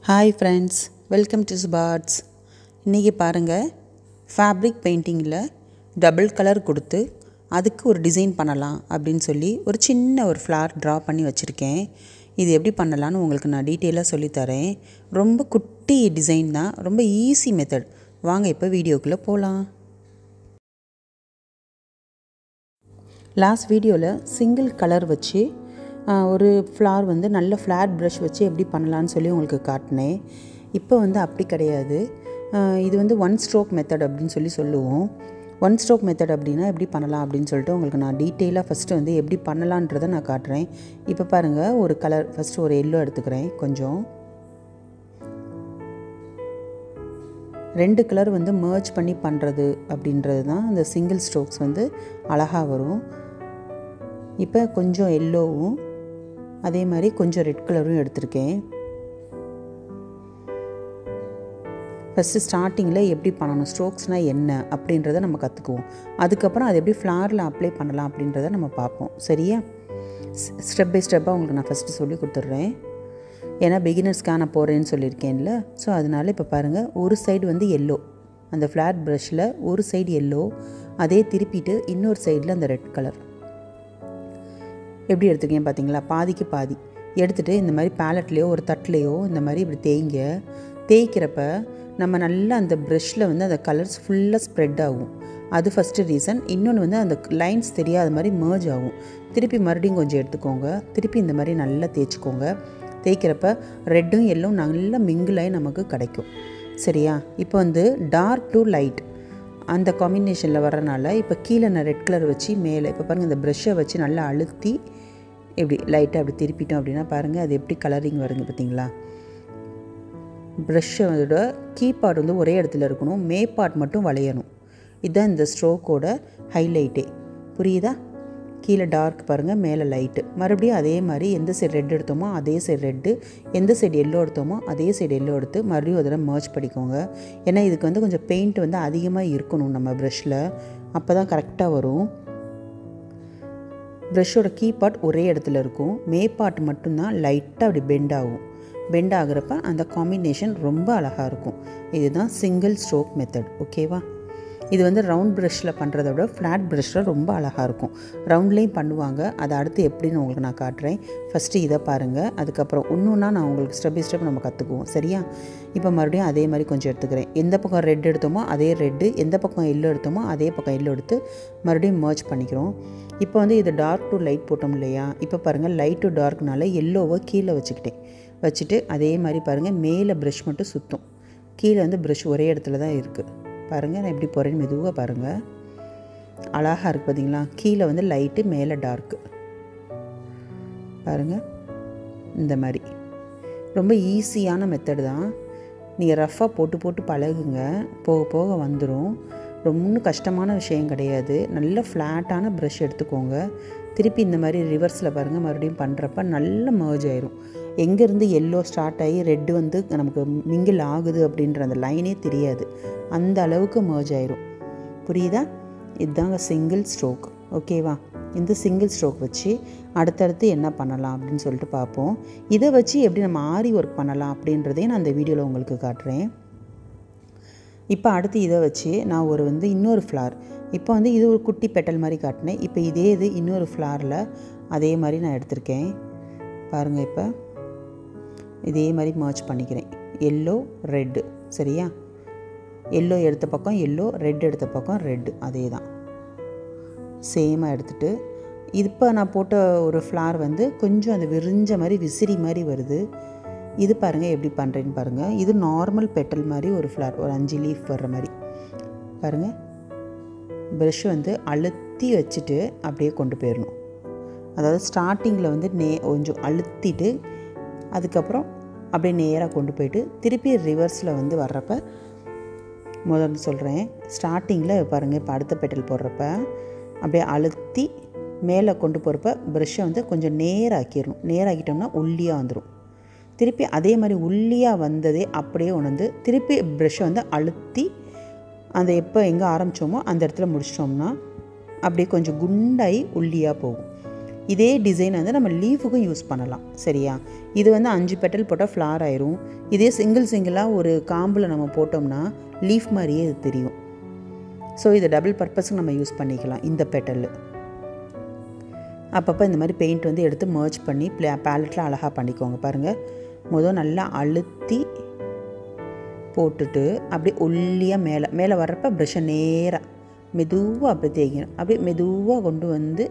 Hi friends, welcome to சுபார்ட்ஸ். இன்றைக்கி பாருங்கள், ஃபேப்ரிக் பெயிண்டிங்கில் டபுள் கலர் கொடுத்து அதுக்கு ஒரு டிசைன் பண்ணலாம் அப்படின்னு சொல்லி ஒரு சின்ன ஒரு ஃப்ளார் ட்ரா பண்ணி வச்சுருக்கேன். இது எப்படி பண்ணலான்னு உங்களுக்கு நான் டீட்டெயிலாக சொல்லித்தரேன். ரொம்ப குட்டி டிசைன் தான், ரொம்ப ஈஸி மெத்தட். வாங்க இப்போ வீடியோக்குள்ளே போகலாம். லாஸ்ட் வீடியோவில் சிங்கிள் கலர் வச்சு ஒரு ஃப்ளார் நல்ல ஃப்ளாட் ப்ரஷ் வச்சு எப்படி பண்ணலான்னு சொல்லி உங்களுக்கு காட்டினேன். இப்போ அப்படி கிடையாது. இது ஒன் ஸ்ட்ரோக் மெத்தட் அப்படின்னு சொல்லுவோம். ஒன் ஸ்ட்ரோக் மெத்தட் அப்படின்னா எப்படி பண்ணலாம் அப்படின்னு சொல்லிட்டு உங்களுக்கு நான் டீட்டெயிலாக ஃபஸ்ட்டு எப்படி பண்ணலான்றதை நான் காட்டுறேன். இப்போ பாருங்கள், ஒரு கலர் ஃபஸ்ட்டு ஒரு எல்லோ எடுத்துக்கிறேன். கொஞ்சம் 2 கலர் மர்ஜ் பண்ணி பண்ணுறது அப்படின்றது தான் அந்த சிங்கிள் ஸ்ட்ரோக்ஸ் அழகாக வரும். இப்போ கொஞ்சம் எல்லோவும் அதே மாதிரி கொஞ்சம் ரெட் கலரும் எடுத்திருக்கேன். ஃபஸ்ட்டு ஸ்டார்டிங்கில் எப்படி பண்ணணும், ஸ்ட்ரோக்ஸ்னால் என்ன அப்படின்றத நம்ம கற்றுக்குவோம். அதுக்கப்புறம் அது எப்படி ஃப்ளாரில் அப்ளை பண்ணலாம் அப்படின்றத நம்ம பார்ப்போம். சரியா? ஸ்டெப் பை ஸ்டெப்பாக உங்களுக்கு நான் ஃபஸ்ட்டு சொல்லி கொடுத்துட்றேன். ஏன்னா பிகினர்ஸ்க்காக நான் போகிறேன்னு சொல்லியிருக்கேன்ல. ஸோ அதனால் இப்போ பாருங்கள், ஒரு சைடு எல்லோ, அந்த ஃப்ளாட் ப்ரஷில் ஒரு சைடு எல்லோ, அதே திருப்பிட்டு இன்னொரு சைடில் அந்த ரெட் கலர் எப்படி எடுத்துக்கேன் பார்த்தீங்களா? பாதிக்கு பாதி எடுத்துகிட்டு இந்த மாதிரி பேலட்லேயோ ஒரு தட்டிலையோ இந்த மாதிரி இப்படி தேய்க்கிறப்ப நம்ம நல்லா அந்த ப்ரஷில் அந்த கலர்ஸ் ஃபுல்லாக ஸ்ப்ரெட் ஆகும். அது ஃபஸ்ட்டு ரீசன். இன்னொன்று அந்த லைன்ஸ் தெரியாத மாதிரி மர்ஜ் ஆகும். திருப்பி மறுபடியும் கொஞ்சம் எடுத்துக்கோங்க. திருப்பி இந்த மாதிரி நல்லா தேய்ச்சிக்கோங்க. தேய்க்கிறப்ப ரெட்டும் எல்லோ நல்லா மிங்கிளாகி நமக்கு கிடைக்கும். சரியா? இப்போ டார்க் டு லைட் அந்த காம்பினேஷனில் வரனால இப்போ கீழே நான் ரெட் கலர் வச்சு மேலே இப்போ பாருங்கள், இந்த ப்ரெஷ்ஷை வச்சு நல்லா அழுத்தி எப்படி லைட்டாக அப்படி திருப்பிட்டோம் அப்படின்னா பாருங்கள், அது எப்படி கலரிங் வருங்க பார்த்தீங்களா? ப்ரெஷ்ஷோட கீ பார்ட் ஒரே இடத்துல இருக்கணும், மே பார்ட் மட்டும் வளையணும். இதுதான் இந்த ஸ்ட்ரோக்கோட ஹைலைட்டே. புரியுதா? கீழே டார்க் பாருங்கள், மேலே லைட்டு. மறுபடியும் அதே மாதிரி எந்த சைடு ரெட் எடுத்தோமோ அதே சைடு ரெட்டு, எந்த சைடு எல்லோ எடுத்தோமோ அதே சைடு எல்லோ எடுத்து மறுபடியும் அதில் மர்ஜ் பண்ணிக்கோங்க. ஏன்னா இதுக்கு கொஞ்சம் பெயிண்ட் அதிகமாக இருக்கணும் நம்ம ப்ரஷில், அப்போ தான் கரெக்டாக வரும். ப்ரஷ்ஷோட கீ பார்ட் ஒரே இடத்துல இருக்கும், மே பார்ட் மட்டும்தான் லைட்டாக அப்படி பெண்ட் ஆகும். பெண்ட் ஆகிறப்ப அந்த காம்பினேஷன் ரொம்ப அழகாக இருக்கும். இதுதான் சிங்கிள் ஸ்ட்ரோக் மெத்தட். ஓகேவா? இது ரவுண்ட் ப்ரஷில் பண்ணுறத விட ஃப்ளாட் ப்ரஷில் ரொம்ப அழகாக இருக்கும். ரவுண்ட்லேயும் பண்ணுவாங்க. அதை அடுத்து எப்படின்னு உங்களுக்கு நான் காட்டுறேன். ஃபஸ்ட்டு இதை பாருங்கள், அதுக்கப்புறம் ஒன்றுன்னா நான் உங்களுக்கு ஸ்டெப் பை ஸ்டெப் நம்ம கற்றுக்குவோம். சரியா? இப்போ மறுபடியும் அதே மாதிரி கொஞ்சம் எடுத்துக்கிறேன். எந்த பக்கம் ரெட் எடுத்தோமோ அதே ரெட்டு, எந்த பக்கம் எல்லோ எடுத்தோமோ அதே பக்கம் எல்லோ எடுத்து மறுபடியும் மர்ஜ் பண்ணிக்கிறோம். இப்போ இது டார்க் டு லைட் போட்டோம் இல்லையா? இப்போ பாருங்கள், லைட் டு டார்க்னால எல்லோவை கீழே வச்சுட்டு அதே மாதிரி பாருங்கள், மேலே ப்ரஷ் மட்டும் சுற்றும். கீழே ப்ரஷ் ஒரே இடத்துல தான் இருக்குது. பாருங்கள், நான் எப்படி போகிறேன்னு மெதுவாக பாருங்கள். அழகாக இருக்குது பார்த்தீங்களா? கீழே லைட்டு, மேலே டார்க்கு. பாருங்கள், இந்த மாதிரி ரொம்ப ஈஸியான மெத்தடு தான். நீங்கள் ரஃப்பாக போட்டு பழகுங்க, போக போக வந்துடும். ரொம்ப கஷ்டமான விஷயம் கிடையாது. நல்ல ஃப்ளாட்டான ப்ரஷ் எடுத்துக்கோங்க. திருப்பி இந்த மாதிரி ரிவர்ஸில் பாருங்கள், மறுபடியும் பண்ணுறப்ப நல்ல மர்ஜ் ஆயிரும். எங்கேருந்து எல்லோ ஸ்டார்ட் ஆகி ரெட்டு நமக்கு மிங்கிள் ஆகுது அப்படின்ற அந்த லைனே தெரியாது. அந்த அளவுக்கு மர்ஜ் ஆயிரும். புரியுதா? இதுதாங்க சிங்கிள் ஸ்ட்ரோக். ஓகேவா? இந்த சிங்கிள் ஸ்ட்ரோக் வச்சு அடுத்தடுத்து என்ன பண்ணலாம் அப்படின்னு சொல்லிட்டு பார்ப்போம். இதை வச்சு எப்படி நம்ம ஆரி ஒர்க் பண்ணலாம் அப்படின்றதையும் நான் அந்த வீடியோவில் உங்களுக்கு காட்டுறேன். இப்போ அடுத்து இதை வச்சு நான் ஒரு இன்னொரு ஃப்ளார், இப்போ இது ஒரு குட்டி பெட்டல் மாதிரி காட்டினேன். இப்போ இது இன்னொரு ஃப்ளாரில் அதே மாதிரி நான் எடுத்திருக்கேன். பாருங்கள், இப்போ இதே மாதிரி மர்ஜ் பண்ணிக்கிறேன். Yellow red. சரியா? எல்லோ எடுத்த பக்கம் எல்லோ, ரெட் எடுத்த பக்கம் ரெட்டு, அதே தான் சேமாக எடுத்துகிட்டு இப்போ நான் போட்ட ஒரு ஃப்ளார் கொஞ்சம் அது விரிஞ்ச மாதிரி விசிறி மாதிரி வருது. இது பாருங்கள் எப்படி பண்ணுறேன்னு பாருங்கள். இது நார்மல் பெட்டல் மாதிரி ஒரு ஃப்ளார், ஒரு 5 லீஃப் வர்ற மாதிரி. பாருங்கள், ப்ரஷ் அழுத்தி வச்சுட்டு அப்படியே கொண்டு போயிடணும். அதாவது ஸ்டார்டிங்கில் கொஞ்சம் அழுத்திட்டு அதுக்கப்புறம் அப்படியே நேராக கொண்டு போயிட்டு திருப்பி ரிவர்ஸில் வர்றப்ப முதல்ல சொல்கிறேன். ஸ்டார்டிங்கில் பாருங்கள், இப்போ அடுத்த பெட்டல் போடுறப்ப அப்படியே அழுத்தி மேலே கொண்டு போகிறப்ப ப்ரஷ்ஷை கொஞ்சம் நேராக்கிடணும். நேராக்கிட்டோம்னா ஒல்லியாக வந்துடும். திருப்பி அதே மாதிரி ஒல்லியாக வந்ததே அப்படியே உணர்ந்து திருப்பி ப்ரஷ்ஷை அழுத்தி அந்த எங்கே ஆரம்பித்தோமோ அந்த இடத்துல முடிச்சிட்டோம்னா அப்படியே கொஞ்சம் குண்டாகி ஒல்லியாக போகும். இதே டிசைன் வந்து நம்ம லீஃபுக்கும் யூஸ் பண்ணலாம். சரியா? இது வந்து 5 பெட்டல் போட்டால் ஃப்ளார் ஆயிரும். இதே சிங்கிளாக ஒரு காம்பில் நம்ம போட்டோம்னா லீஃப் மாதிரியே இது தெரியும். ஸோ இதை டபுள் பர்பஸ்க்கு நம்ம யூஸ் பண்ணிக்கலாம் இந்த பெட்டல். அப்பப்போ இந்த மாதிரி பெயிண்ட் வந்து எடுத்து மர்ஜ் பண்ணி பேலட்டில் அழகாக பண்ணிக்கோங்க. பாருங்கள், நல்லா அழுத்தி போட்டுட்டு அப்படியே ஒல்லியாக மேலே வர்றப்ப ப்ரஷ்ஷை நேராக மெதுவாக அப்படி தேய்க்கணும். அப்படியே மெதுவாக கொண்டு வந்து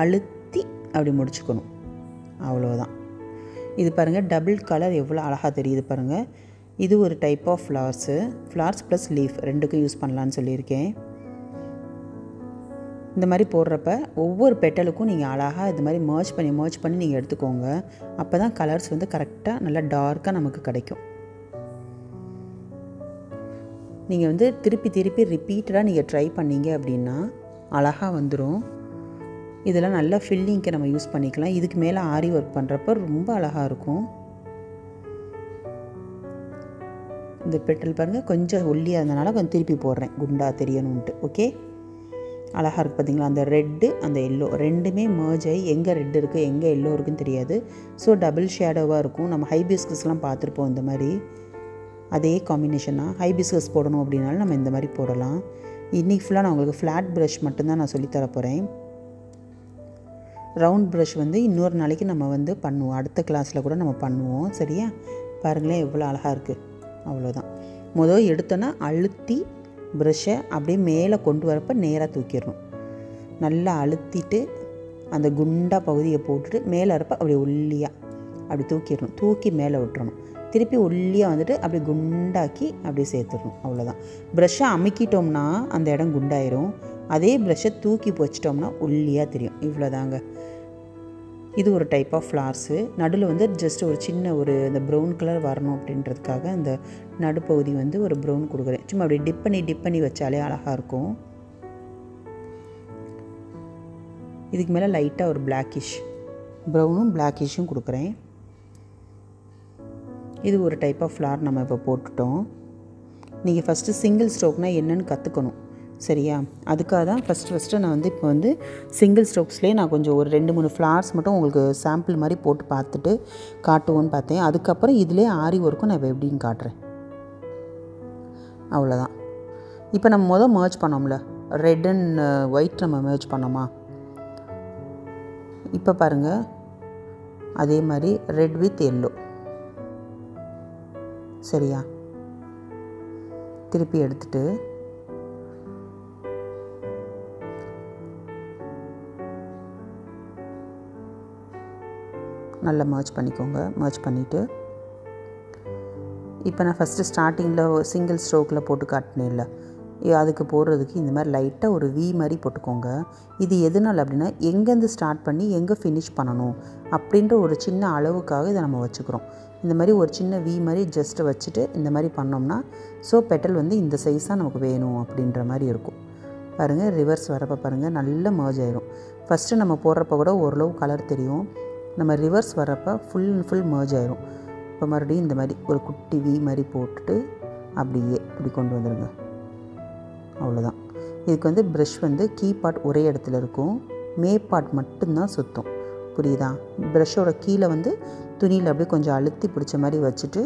அழுத்தி அப்படி முடிச்சுக்கணும். அவ்வளோதான். இது பாருங்கள், டபுள் கலர் எவ்வளோ அழகாக தெரியுது பாருங்கள். இது ஒரு type of flowers plus leaf ரெண்டுக்கும் யூஸ் பண்ணலான்னு சொல்லியிருக்கேன். இந்த மாதிரி போடுறப்ப ஒவ்வொரு பெட்டலுக்கும் நீங்கள் அழகாக இது மாதிரி மர்ஜ் பண்ணி நீங்கள் எடுத்துக்கோங்க. அப்போ தான் கலர்ஸ் வந்து கரெக்டாக நல்லா டார்க்காக நமக்கு கிடைக்கும். நீங்கள் வந்து திருப்பி ரிப்பீட்டடாக நீங்கள் ட்ரை பண்ணிங்க அப்படின்னா அழகாக வந்துடும். இதெல்லாம் நல்லா ஃபில்லிங்க்கு நம்ம யூஸ் பண்ணிக்கலாம். இதுக்கு மேலே ஆரி ஒர்க் பண்ணுறப்ப ரொம்ப அழகாக இருக்கும். இந்த பெட்டல் பாருங்கள், கொஞ்சம் ஒல்லியாக இருந்தனால கொஞ்சம் திருப்பி போடுறேன், குண்டா தெரியணுன்ட்டு. ஓகே, அழகாக இருக்குது பார்த்தீங்களா? அந்த ரெட்டு அந்த எல்லோ ரெண்டுமே மர்ஜ் ஆகி எங்கே ரெட் இருக்குது எங்கே எல்லோ இருக்குதுன்னு தெரியாது. ஸோ டபுள் ஷேடோவாக இருக்கும். நம்ம ஹைபிஸ்கஸ்லாம் பார்த்துருப்போம். இந்த மாதிரி அதே காம்பினேஷனாக ஹைபிஸ்கஸ் போடணும் அப்படின்னாலும் நம்ம இந்த மாதிரி போடலாம். இன்றைக்கி ஃபுல்லாக நான் உங்களுக்கு ஃப்ளாட் ப்ரஷ் மட்டும்தான் நான் சொல்லித்தர போகிறேன். ரவுண்ட் ப்ரஷ் வந்து இன்னொரு நாளைக்கு நம்ம வந்து பண்ணுவோம். அடுத்த கிளாஸில் கூட நம்ம பண்ணுவோம். சரியா? பாருங்களேன் எவ்வளோ அழகாக இருக்குது. அவ்வளோதான். எடுத்தோன்னா அழுத்தி ப்ரஷ்ஷை அப்படியே மேலே கொண்டு வரப்போ நேராக தூக்கிடணும். நல்லா அழுத்திட்டு அந்த குண்டா பகுதியை போட்டுட்டு மேலே வரப்போ அப்படியே ஒல்லியாக அப்படி தூக்கிடணும். தூக்கி மேலே விட்டுறணும். திருப்பி ஒல்லியாக வந்துட்டு அப்படி குண்டாக்கி அப்படியே சேர்த்துடணும். அவ்வளோதான். ப்ரஷ்ஷை அமுக்கிட்டோம்னா அந்த இடம் குண்டாயிரும். அதே ப்ரஷ்ஷை தூக்கி வச்சிட்டோம்னா ஒல்லியாக தெரியும். இவ்வளோதாங்க. இது ஒரு டைப் ஆஃப் ஃப்ளார்ஸு. நடுவில் வந்து ஜஸ்ட் ஒரு சின்ன இந்த ப்ரௌன் கலர் வரணும் அப்படின்றதுக்காக அந்த நடுப்பகுதி வந்து ஒரு ப்ரௌன் கொடுக்குறேன். சும்மா அப்படி டிப் பண்ணி வச்சாலே அழகாக இருக்கும். இதுக்கு மேலே லைட்டாக ஒரு பிளாக்கிஷ் ப்ரௌனும் பிளாக்கிஷும் கொடுக்குறேன். இது ஒரு டைப் ஆஃப் ஃப்ளார் நம்ம இப்போ போட்டுட்டோம். நீங்கள் ஃபஸ்ட்டு சிங்கிள் ஸ்ட்ரோக்னால் என்னென்னு கற்றுக்கணும். சரியா? அதுக்காக தான் ஃபஸ்ட்டு நான் வந்து இப்போ வந்து சிங்கிள் ஸ்ட்ரோக்ஸ்லேயே நான் கொஞ்சம் ஒரு 2-3 ஃப்ளார்ஸ் மட்டும் உங்களுக்கு சாம்பிள் மாதிரி போட்டு பார்த்துட்டு காட்டுவோன்னு பார்த்தேன். அதுக்கப்புறம் இதிலே ஆரி ஒர்க்கும் நான் இப்போ எப்படின்னு காட்டுறேன். அவ்வளோதான். இப்போ நம்ம மர்ஜ் பண்ணோம்ல, ரெட் அண்ட் ஒயிட் நம்ம மர்ஜ் பண்ணோமா? இப்போ பாருங்கள், அதே மாதிரி ரெட் வித் எல்லோ. சரியா? திருப்பி எடுத்துட்டு நல்லா மர்ஜ் பண்ணிக்கோங்க. மர்ஜ் பண்ணிவிட்டு இப்போ நான் ஃபஸ்ட்டு ஸ்டார்டிங்கில் சிங்கிள் ஸ்ட்ரோக்கில் போட்டு காட்டினேன்ல, அதுக்கு போடுறதுக்கு இந்த மாதிரி லைட்டாக ஒரு வி மாதிரி போட்டுக்கோங்க. இது எதனால் அப்படின்னா எங்கேருந்து ஸ்டார்ட் பண்ணி எங்கே ஃபினிஷ் பண்ணணும் அப்படின்ற ஒரு சின்ன அளவுக்காக இதை நம்ம வச்சுக்கிறோம். இந்த மாதிரி ஒரு சின்ன வி மாதிரி ஜஸ்ட்டு வச்சுட்டு இந்த மாதிரி பண்ணோம்னா ஸோ பெட்டல் வந்து இந்த சைஸாக நமக்கு வேணும் அப்படின்ற மாதிரி இருக்கும். பாருங்கள், ரிவர்ஸ் வரப்போ பாருங்கள் நல்லா மர்ஜ் ஆயிரும். ஃபஸ்ட்டு நம்ம போடுறப்ப கூட ஓரளவு கலர் தெரியும். நம்ம ரிவர்ஸ் வரப்போ ஃபுல் மர்ஜ் ஆயிரும். இப்போ மறுபடியும் இந்த மாதிரி ஒரு குட்டி வி மாதிரி போட்டுட்டு அப்படியே இப்படி கொண்டு வந்துடுங்க. அவ்வளோதான். இதுக்கு வந்து ப்ரஷ் வந்து கீ பார்ட் ஒரே இடத்துல இருக்கும், மே பார்ட் மட்டும்தான் சுற்றும். புரியுதா? ப்ரஷ்ஷோட கீழே வந்து துணியில் அப்படியே கொஞ்சம் அழுத்தி பிடிச்ச மாதிரி வச்சுட்டு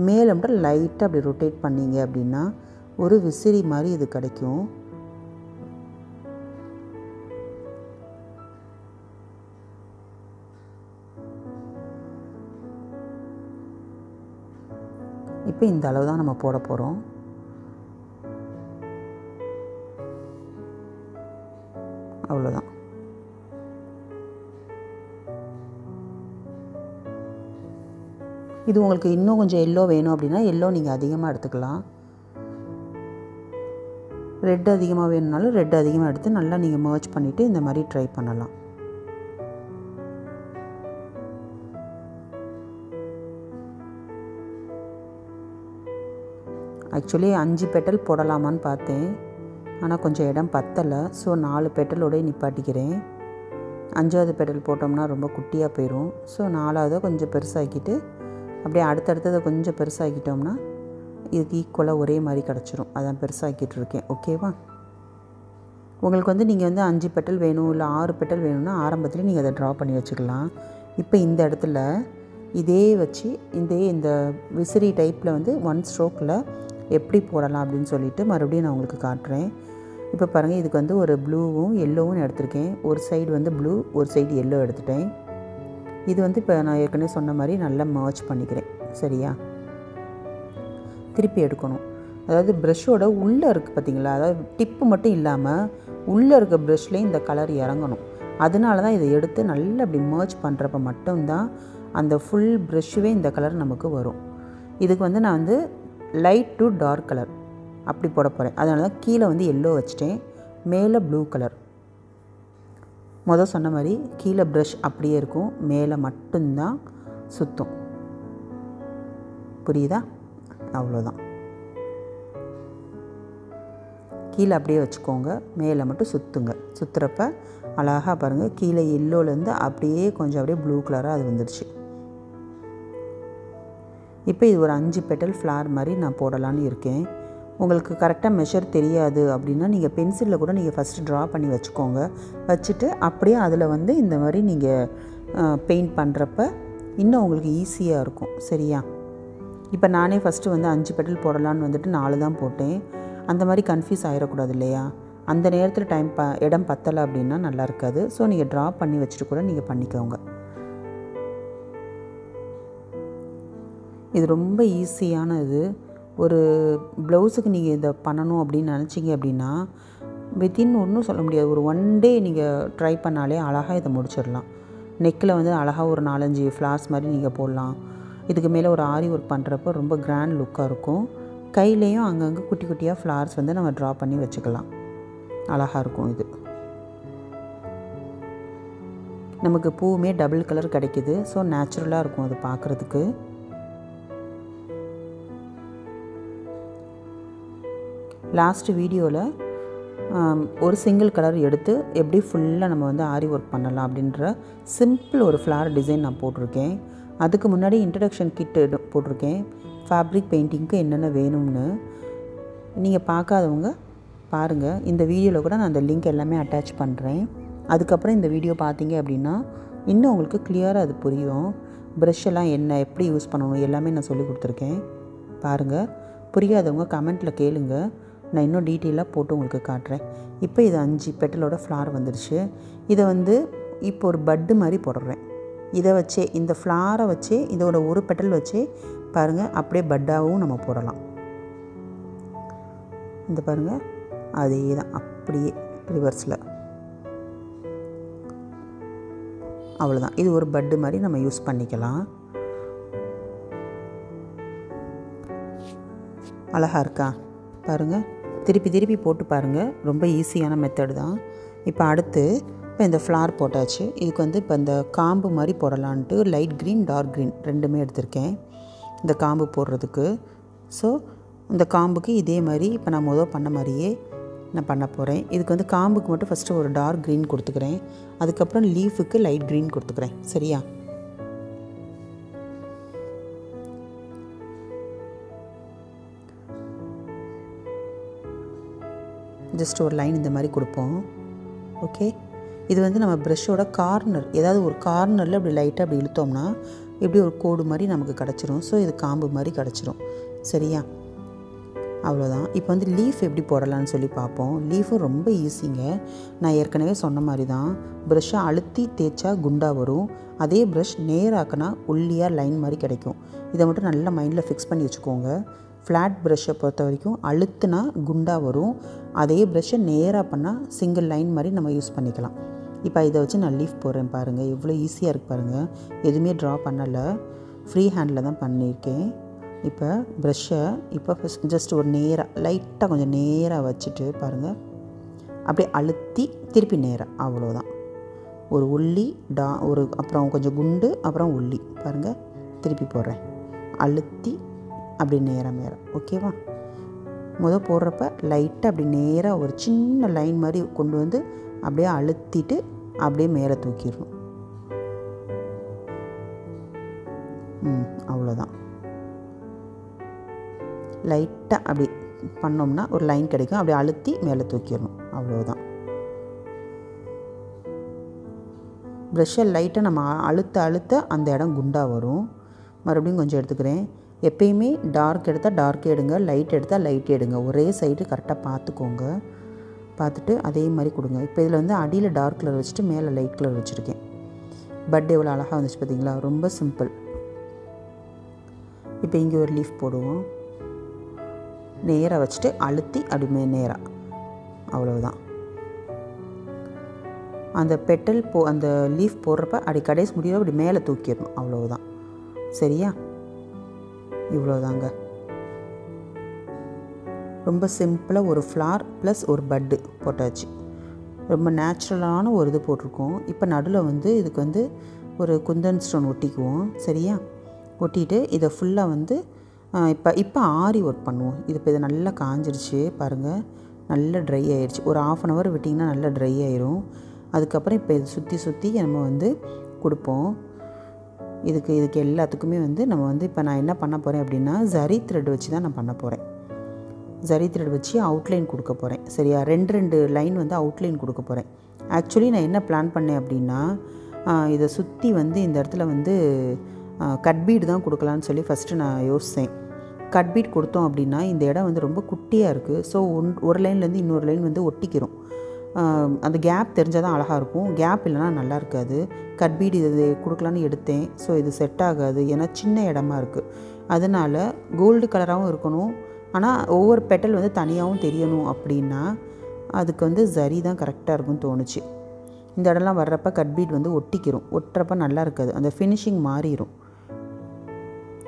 மேலே மட்டும் லைட்டாக அப்படி ரொட்டேட் பண்ணிங்க அப்படின்னா ஒரு விசிறி மாதிரி இது கிடைக்கும். இப்போ இந்த அளவு தான் நம்ம போட போகிறோம். அவ்வளோதான். இது உங்களுக்கு இன்னும் கொஞ்சம் எல்லோ வேணும் அப்படின்னா எல்லோ நீங்கள் அதிகமாக எடுத்துக்கலாம். ரெட் அதிகமாக வேணும்னாலும் ரெட் அதிகமாக எடுத்து நல்லா நீங்கள் மர்ஜ் பண்ணிவிட்டு இந்த மாதிரி ட்ரை பண்ணலாம். ஆக்சுவலி 5 பெட்டல் போடலாமான்னு பார்த்தேன், ஆனால் கொஞ்சம் இடம் பத்தலை. ஸோ 4 பெட்டலோடய நிப்பாட்டிக்கிறேன். 5வது பெட்டல் போட்டோம்னா ரொம்ப குட்டியாக போயிடும். ஸோ 4வதை கொஞ்சம் பெருசாக்கிட்டு அப்படியே அடுத்தடுத்ததை கொஞ்சம் பெருசாக்கிட்டோம்னா இதுக்கு ஈக்குவலாக ஒரே மாதிரி கிடச்சிரும். அதான் பெருசாக்கிட்டு இருக்கேன். ஓகேவா? உங்களுக்கு வந்து நீங்கள் வந்து 5 பெட்டல் வேணும் இல்லை 6 பெட்டல் வேணும்னா ஆரம்பத்துலேயே நீங்கள் அதை ட்ரா பண்ணி வச்சுக்கலாம். இப்போ இந்த இடத்துல இதே வச்சு இந்த விசிறி டைப்பில் வந்து 1 ஸ்ட்ரோக்கில் எப்படி போடலாம் அப்படின்னு சொல்லிட்டு மறுபடியும் நான் உங்களுக்கு காட்டுறேன். இப்போ பாருங்கள், இதுக்கு வந்து ஒரு ப்ளூவும் எல்லோவும் எடுத்திருக்கேன். ஒரு சைடு வந்து ப்ளூ, ஒரு சைடு எல்லோ எடுத்துட்டேன். இது வந்து இப்போ நான் ஏற்கனவே சொன்ன மாதிரி நல்லா மர்ஜ் பண்ணிக்கிறேன். சரியா? திருப்பி எடுக்கணும். அதாவது ப்ரஷ்ஷோட உள்ளே இருக்குது பார்த்தீங்களா, அதாவது டிப்பு மட்டும் இல்லாமல் உள்ளே இருக்க ப்ரஷ்லேயும் இந்த கலர் இறங்கணும். அதனால தான் இதை எடுத்து நல்லா அப்படி மர்ஜ் பண்ணுறப்ப மட்டும்தான் அந்த ஃபுல் ப்ரஷ்ஷுவே இந்த கலர் நமக்கு வரும். இதுக்கு வந்து நான் வந்து லைட் டு டார்க் கலர் அப்படி போட போகிறேன். அதனால தான் கீழே வந்து எல்லோ வச்சுட்டேன், மேலே ப்ளூ கலர். சொன்ன மாதிரி கீழே ப்ரஷ் அப்படியே இருக்கும், மேலே மட்டும்தான் சுற்றும். புரியுதா? அவ்வளோதான். கீழே அப்படியே வச்சுக்கோங்க, மேலே மட்டும் சுற்றுங்க. சுற்றுறப்ப அழகாக பாருங்கள், கீழே எல்லோலேருந்து அப்படியே கொஞ்சம் அப்படியே ப்ளூ கலராக அது வந்துடுச்சு. இப்போ இது ஒரு 5 பெட்டல் ஃப்ளார் மாதிரி நான் போடலான்னு இருக்கேன். உங்களுக்கு கரெக்டாக மெஷர் தெரியாது அப்படின்னா நீங்கள் பென்சிலில் கூட நீங்கள் ஃபஸ்ட்டு ட்ரா பண்ணி வச்சுக்கோங்க. வச்சுட்டு அப்படியே அதில் வந்து இந்த மாதிரி நீங்கள் பெயிண்ட் பண்ணுறப்ப இன்னும் உங்களுக்கு ஈஸியாக இருக்கும். சரியா? இப்போ நானே ஃபஸ்ட்டு வந்து 5 பெட்டல் போடலான்னு வந்துட்டு 4 தான் போட்டேன். அந்த மாதிரி கன்ஃபியூஸ் ஆகிடக்கூடாது இல்லையா? அந்த நேரத்தில் இடம் பத்தலை அப்படின்னா நல்லா இருக்காது. ஸோ நீங்கள் ட்ரா பண்ணி வச்சுட்டு கூட நீங்கள் பண்ணிக்கோங்க. இது ரொம்ப ஈஸியான இது. ஒரு ப்ளவுஸுக்கு நீங்கள் இதை பண்ணணும் அப்படின்னு நினச்சிங்க அப்படின்னா வித்தின் ஒன்றும் சொல்ல முடியாது, ஒரு 1 டே நீங்கள் ட்ரை பண்ணாலே அழகாக இதை முடிச்சிடலாம். நெக்கில் வந்து அழகாக ஒரு 4-5 ஃப்ளார்ஸ் மாதிரி நீங்கள் போடலாம். இதுக்கு மேலே ஒரு ஆரி ஒர்க் பண்ணுறப்போ ரொம்ப கிராண்ட் லுக்காக இருக்கும். கையிலையும் அங்கங்கே குட்டி குட்டியாக ஃப்ளார்ஸ் வந்து நம்ம ட்ரா பண்ணி வச்சுக்கலாம். அழகாக இருக்கும். இது நமக்கு பூவுமே டபுள் கலர் கிடைக்கிது. ஸோ நேச்சுரலாக இருக்கும் அது பார்க்குறதுக்கு. லாஸ்ட் வீடியோவில் ஒரு சிங்கிள் கலர் எடுத்து எப்படி ஃபுல்லாக நம்ம வந்து ஆரி ஒர்க் பண்ணலாம் அப்படின்ற சிம்பிள் ஒரு ஃப்ளார் டிசைன் நான் போட்டிருக்கேன். அதுக்கு முன்னாடி இன்ட்ரடக்ஷன் கிட்டு போட்டிருக்கேன், ஃபேப்ரிக் பெயிண்டிங்க்கு என்னென்ன வேணும்னு. நீங்கள் பார்க்காதவங்க பாருங்கள், இந்த வீடியோவில் கூட நான் அந்த லிங்க் எல்லாமே அட்டாச் பண்ணுறேன். அதுக்கப்புறம் இந்த வீடியோ பார்த்தீங்க அப்படின்னா இன்னும் உங்களுக்கு கிளியராக அது புரியும். ப்ரஷ் எல்லாம் என்ன, எப்படி யூஸ் பண்ணணும் எல்லாமே நான் சொல்லி கொடுத்துருக்கேன். பாருங்கள். புரியாதவங்க கமெண்ட்டில் கேளுங்க, நான் இன்னும் டீட்டெயிலாக போட்டு உங்களுக்கு காட்டுறேன். இப்போ இது 5 பெட்டலோட ஃப்ளார் வந்துடுச்சு. இதை வந்து இப்போ ஒரு பட்டு மாதிரி போடுறேன். இதை வச்சே, இந்த ஃப்ளாரை வச்சே, இதோட ஒரு பெட்டல் வச்சே பாருங்கள் அப்படியே பட்டாகவும் நம்ம போடலாம். இந்த பாருங்கள், அதே தான் அப்படியே ரிவர்ஸில். அவ்வளோதான். இது ஒரு பட்டு மாதிரி நம்ம யூஸ் பண்ணிக்கலாம். அழகாக இருக்கா பாருங்கள். திருப்பி திருப்பி போட்டு பாருங்கள், ரொம்ப ஈஸியான மெத்தடு தான். இப்போ அடுத்து இந்த ஃப்ளார் போட்டாச்சு. இதுக்கு வந்து இப்போ இந்த காம்பு மாதிரி போடலான்ட்டு லைட் க்ரீன், டார்க் க்ரீன் ரெண்டுமே எடுத்திருக்கேன் இந்த காம்பு போடுறதுக்கு. ஸோ இந்த காம்புக்கு இதே மாதிரி இப்போ நான் பண்ண மாதிரியே நான் பண்ண போகிறேன். இதுக்கு வந்து காம்புக்கு மட்டும் ஃபஸ்ட்டு ஒரு டார்க் க்ரீன் கொடுத்துக்கிறேன். அதுக்கப்புறம் லீஃபுக்கு லைட் க்ரீன் கொடுத்துக்கிறேன். சரியா? ஜஸ்ட் ஒரு லைன் இந்த மாதிரி கொடுப்போம். ஓகே. இது வந்து நம்ம ப்ரஷ்ஷோட கார்னர், ஏதாவது ஒரு கார்னரில் இப்படி லைட்டாக அப்படி இழுத்தோம்னா இப்படி ஒரு கோடு மாதிரி நமக்கு கிடச்சிரும். ஸோ இது காம்பு மாதிரி கிடச்சிரும். சரியா? அவ்வளோதான். இப்போ வந்து லீஃப் எப்படி போடலான்னு சொல்லி பார்ப்போம். லீஃபும் ரொம்ப ஈஸிங்க. நான் ஏற்கனவே சொன்ன மாதிரி தான், ப்ரஷ்ஷை அழுத்தி தேய்ச்சா குண்டாக வரும். அதே ப்ரஷ் நேராக்கினா ஒல்லியாக லைன் மாதிரி கிடைக்கும். இதை மட்டும் நல்லா மைண்டில் ஃபிக்ஸ் பண்ணி வச்சுக்கோங்க. ஃப்ளாட் ப்ரஷ்ஷை பொறுத்த வரைக்கும் அழுத்துனா குண்டாக வரும். அதே ப்ரஷ்ஷை நேராக பண்ணால் சிங்கிள் லைன் மாதிரி நம்ம யூஸ் பண்ணிக்கலாம். இப்போ இதை வச்சு நான் லீஃப் போடுறேன் பாருங்கள், எவ்வளோ ஈஸியாக இருக்குது பாருங்கள். எதுவுமே ட்ரா பண்ணலை, ஃப்ரீ ஹேண்டில் தான் பண்ணியிருக்கேன். இப்போ ப்ரஷ்ஷை இப்போ ஜஸ்ட் ஒரு நேராக லைட்டாக கொஞ்சம் நேராக வச்சுட்டு பாருங்கள், அப்படியே அழுத்தி திருப்பி நேராக, அவ்வளோதான். ஒரு ஒல்லி ஒரு அப்புறம் கொஞ்சம் குண்டு, அப்புறம் ஒல்லி பாருங்கள், திருப்பி போடுறேன், அழுத்தி அப்படி நேராக. ஓகேவா? போடுறப்ப லைட்டாக அப்படி நேராக ஒரு சின்ன லைன் மாதிரி கொண்டு வந்து அப்படியே அழுத்திட்டு அப்படியே மேலே தூக்கிடணும். அவ்வளோதான். லைட்டாக அப்படி பண்ணோம்னா ஒரு லைன் கிடைக்கும். அப்படியே அழுத்தி மேலே தூக்கிடணும். அவ்வளோதான். ப்ரெஷ்ஷை லைட்டாக நம்ம அழுத்த அந்த இடம் குண்டாக வரும். மறுபடியும் கொஞ்சம் எடுத்துக்கிறேன். எப்பயுமே டார்க் எடுத்தால் டார்க்கே எடுங்க, லைட் எடுத்தால் லைட்டே எடுங்க. ஒரே சைடு கரெக்டாக பார்த்துக்கோங்க. பார்த்துட்டு அதே மாதிரி கொடுங்க. இப்போ இதில் வந்து அடியில் டார்க் கலர் வச்சுட்டு மேலே லைட் கலர் வச்சுருக்கேன். பட் எவ்வளோ அழகாக வந்துச்சு பார்த்தீங்களா? ரொம்ப சிம்பிள். இப்போ இங்கே ஒரு லீஃப் போடுவோம். நேராக வச்சுட்டு அழுத்தி அப்படிமே நேராக, அவ்வளோதான். அந்த பெட்டல் அந்த லீஃப் போடுறப்ப அப்படி கடைசி முடியும் அப்படி மேலே தூக்கிடணும், அவ்வளோதான். சரியா? இவ்வளோதாங்க. ரொம்ப சிம்பிளாக ஒரு ஃப்ளார் ப்ளஸ் ஒரு பட்டு போட்டாச்சு. ரொம்ப நேச்சுரலான ஒரு இது போட்டிருக்கோம். இப்போ நடுவில் வந்து இதுக்கு வந்து ஒரு குந்தன் ஸ்டோன் ஒட்டிக்குவோம். சரியா? ஒட்டிட்டு இதை ஃபுல்லாக வந்து இப்போ ஆரி ஒர்க் பண்ணுவோம். இது இப்போ இதை நல்லா காஞ்சிருச்சு பாருங்கள், நல்லா ட்ரை ஆயிடுச்சு. ஒரு 1/2 hour விட்டிங்கன்னா நல்லா ட்ரை ஆயிரும். அதுக்கப்புறம் இப்போ இது சுற்றி நம்ம வந்து கொடுப்போம். இதுக்கு எல்லாத்துக்குமே வந்து நம்ம வந்து இப்போ நான் என்ன பண்ண போகிறேன் அப்படின்னா, ஜரி த்ரெட் வச்சு தான் நான் பண்ண போகிறேன். ஜரி த்ரெட் வச்சு அவுட்லைன் கொடுக்க போகிறேன். சரியா? 2 லைன் வந்து அவுட்லைன் கொடுக்க போகிறேன். ஆக்சுவலி நான் என்ன பிளான் பண்ணேன் அப்படின்னா, இதை சுற்றி வந்து இந்த இடத்துல வந்து கட் பீட் தான் கொடுக்கலான்னு சொல்லி ஃபஸ்ட்டு நான் யோசித்தேன். கட் பீட் கொடுத்தோம் அப்படின்னா இந்த இடம் வந்து ரொம்ப குட்டியாக இருக்குது. ஸோ ஒரு லைன்லேருந்து இன்னொரு லைன் வந்து ஒட்டிக்கிறோம். அந்த கேப் தெரிஞ்சால் தான் அழகாக இருக்கும். கேப் இல்லைனா நல்லா இருக்காது. கட் பீட் இது கொடுக்கலான்னு எடுத்தேன். ஸோ இது செட் ஆகாது, ஏன்னா சின்ன இடமா இருக்குது. அதனால் கோல்டு கலராகவும் இருக்கணும், ஆனால் ஒவ்வொரு பெட்டல் வந்து தனியாகவும் தெரியணும். அப்படின்னா அதுக்கு வந்து ஜரி தான் கரெக்டாக இருக்கும்னு தோணுச்சு. இந்த இடம்லாம் வர்றப்ப கட் பீட் வந்து ஒட்டிக்கிறோம். ஒட்டுறப்ப நல்லா இருக்காது, அந்த ஃபினிஷிங் மாறிடும்.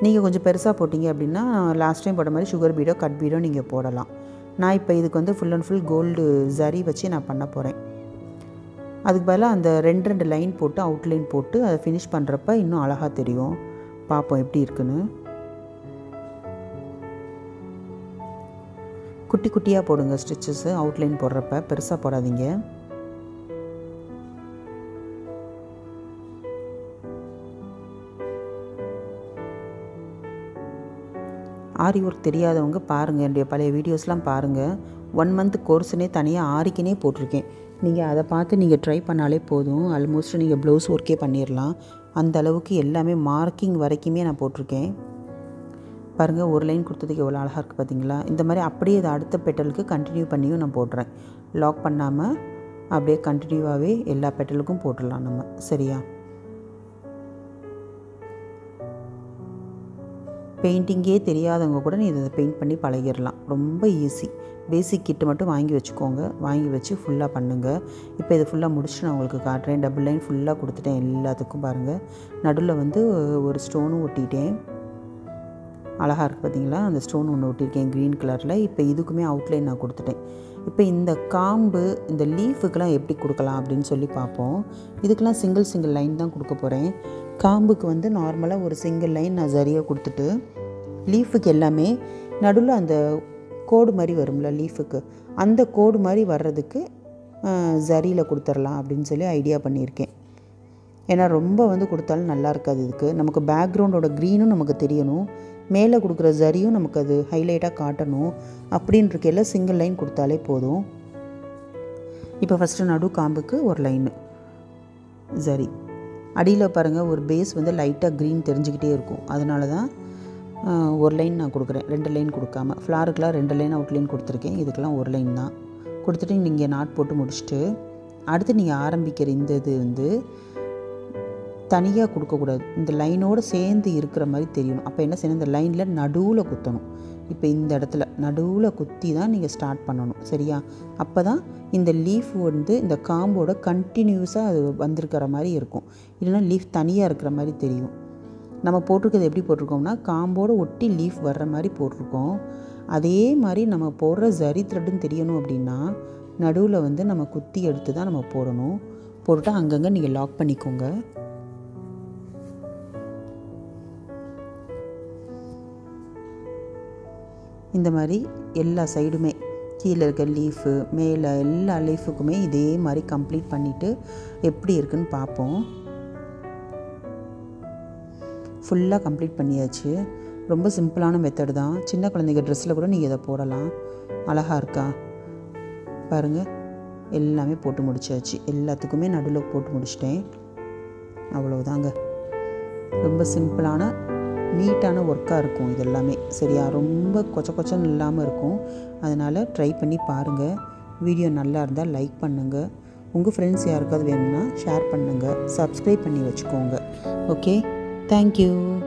நீங்கள் கொஞ்சம் பெருசாக போட்டிங்க அப்படின்னா லாஸ்ட் டைம் போட்ட மாதிரி சுகர் பீடோ கட் பீடோ நீங்கள் போடலாம். நான் இப்போ இதுக்கு வந்து full and full gold zari வச்சு நான் பண்ண போகிறேன். அதுக்கு பதிலாக அந்த 2 லைன் போட்டு அவுட்லைன் போட்டு அதை ஃபினிஷ் பண்ணுறப்ப இன்னும் அழகாக தெரியும். பார்ப்போம் எப்படி இருக்குன்னு. குட்டி குட்டியாக போடுங்க ஸ்டிச்சஸ்ஸு அவுட்லைன் போடுறப்ப, பெருசாக போடாதீங்க. ஆரி ஒர்க் தெரியாதவங்க பாருங்கள், என்னுடைய பழைய வீடியோஸ்லாம் பாருங்கள். 1 month கோர்ஸ்னே தனியாக ஆரிக்குனே போட்டிருக்கேன். நீங்கள் அதை பார்த்து நீங்கள் ட்ரை பண்ணாலே போதும். ஆல்மோஸ்ட் நீங்கள் ப்ளவுஸ் ஒர்க்கே பண்ணிடலாம். அந்த அளவுக்கு எல்லாமே மார்க்கிங் வரைக்குமே நான் போட்டிருக்கேன். பாருங்கள், ஒரு லைன் கொடுத்ததுக்கு எவ்வளோ அழகாக இருக்குது பார்த்தீங்களா? இந்த மாதிரி அப்படியே அதை அடுத்த பெட்டலுக்கு கண்டினியூ பண்ணியும் நான் போடுறேன். லாக் பண்ணாமல் அப்படியே கண்டினியூவாகவே எல்லா பெட்டலுக்கும் போட்டுடலாம் நம்ம. சரியா? பெயிண்டிங்கே தெரியாதவங்க கூட நீ இதை பெயிண்ட் பண்ணி பழகிடலாம். ரொம்ப ஈஸி. பேசிக் கிட்டு மட்டும் வாங்கி வச்சுக்கோங்க. வாங்கி வச்சு ஃபுல்லாக பண்ணுங்கள். இப்போ இது ஃபுல்லாக முடிச்சுட்டு நான் உங்களுக்கு காட்டுறேன். டபுள் லைன் ஃபுல்லாக கொடுத்துட்டேன் எல்லாத்துக்கும். பாருங்கள், நடுவில் வந்து ஒரு ஸ்டோனும் ஒட்டிட்டேன். அழகாக இருக்குது பார்த்தீங்களா? அந்த ஸ்டோன் ஒன்று ஒட்டியிருக்கேன் க்ரீன் கலரில். இப்போ இதுக்குமே அவுட்லைன் நான் கொடுத்துட்டேன். இப்போ இந்த காம்பு, இந்த லீஃபுக்கெலாம் எப்படி கொடுக்கலாம் அப்படின்னு சொல்லி பார்ப்போம். இதுக்கெலாம் சிங்கிள் லைன் தான் கொடுக்க போகிறேன். காம்புக்கு வந்து நார்மலாக ஒரு சிங்கிள் லைன் நான் சரியாக கொடுத்துட்டு, லீஃபுக்கு எல்லாமே நடுவில் அந்த கோடு மாதிரி வரும்ல லீஃபுக்கு, அந்த கோடு மாதிரி வர்றதுக்கு ஜரியில் கொடுத்துடலாம் அப்படின்னு சொல்லி ஐடியா பண்ணியிருக்கேன். ஏன்னா ரொம்ப வந்து கொடுத்தாலும் நல்லா இருக்காது. இதுக்கு நமக்கு பேக்ரவுண்டோட க்ரீனும் நமக்கு தெரியணும், மேலே கொடுக்குற ஜரியும் நமக்கு அது ஹைலைட்டாக காட்டணும். அப்படின்றக்கையில் சிங்கிள் லைன் கொடுத்தாலே போதும். இப்போ ஃபஸ்ட்டு நடு காம்புக்கு ஒரு லைனு ஜரி. அடியில் பாருங்கள், ஒரு பேஸ் வந்து லைட்டாக க்ரீன் தெரிஞ்சுக்கிட்டே இருக்கும். அதனால தான் ஒரு லைன் நான் கொடுக்குறேன், 2 லைன் கொடுக்காம. ஃப்ளாருக்கெலாம் 2 லைன் அவுட்லைன் கொடுத்துருக்கேன். இதுக்கெல்லாம் ஒரு லைன் தான் கொடுத்துட்டு நீங்கள் நாட் போட்டு முடிச்சுட்டு அடுத்து நீங்கள் ஆரம்பிக்கிற இந்த இது வந்து தனியாக கொடுக்கக்கூடாது. இந்த லைனோடு சேர்ந்து இருக்கிற மாதிரி தெரியணும். அப்போ என்ன செய்யணும், இந்த லைனில் நடுவில் குத்தணும். இப்போ இந்த இடத்துல நடுவில் குத்தி தான் நீங்கள் ஸ்டார்ட் பண்ணணும். சரியா? அப்போ தான் இந்த லீஃப் வந்து இந்த காம்போட கண்டினியூஸாக அது வந்திருக்கிற மாதிரி இருக்கும். இல்லைன்னா லீஃப் தனியாக இருக்கிற மாதிரி தெரியும். நம்ம போட்டிருக்கிறது எப்படி போட்டிருக்கோம்னா, காம்போடு ஒட்டி லீஃப் வர்ற மாதிரி போட்டிருக்கோம். அதே மாதிரி நம்ம போடுற ஜரி த்ரெட்டுன்னு தெரியணும் அப்படின்னா நடுவில் வந்து நம்ம குத்தி எடுத்து தான் நம்ம போடணும். போட்டுட்டு அங்கங்கே நீங்கள் லாக் பண்ணிக்கோங்க. இந்த மாதிரி எல்லா சைடுமே கீழே இருக்க லீஃபு மேலே எல்லா லீஃபுக்குமே இதே மாதிரி கம்ப்ளீட் பண்ணிவிட்டு எப்படி இருக்குன்னு பார்ப்போம். ஃபுல்லாக கம்ப்ளீட் பண்ணியாச்சு. ரொம்ப சிம்பிளான மெத்தட் தான். சின்ன குழந்தைங்க ட்ரெஸ்ஸில் கூட நீங்கள் இதை போடலாம். அழகாக இருக்கா பாருங்கள். எல்லாமே போட்டு முடிச்சாச்சு. எல்லாத்துக்குமே நடுவில் போட்டு முடிச்சிட்டேன். அவ்வளோதாங்க. ரொம்ப சிம்பிளான நீட்டான ஒர்க்காக இருக்கும் இது எல்லாமே. சரியா? ரொம்ப கொச்சன்னு இல்லாமல் இருக்கும். அதனால் ட்ரை பண்ணி பாருங்கள். வீடியோ நல்லா இருந்தால் லைக் பண்ணுங்கள். உங்கள் ஃப்ரெண்ட்ஸ் யாருக்காவது வேணும்னா ஷேர் பண்ணுங்கள். சப்ஸ்கிரைப் பண்ணி வச்சுக்கோங்க. Okay, thank you.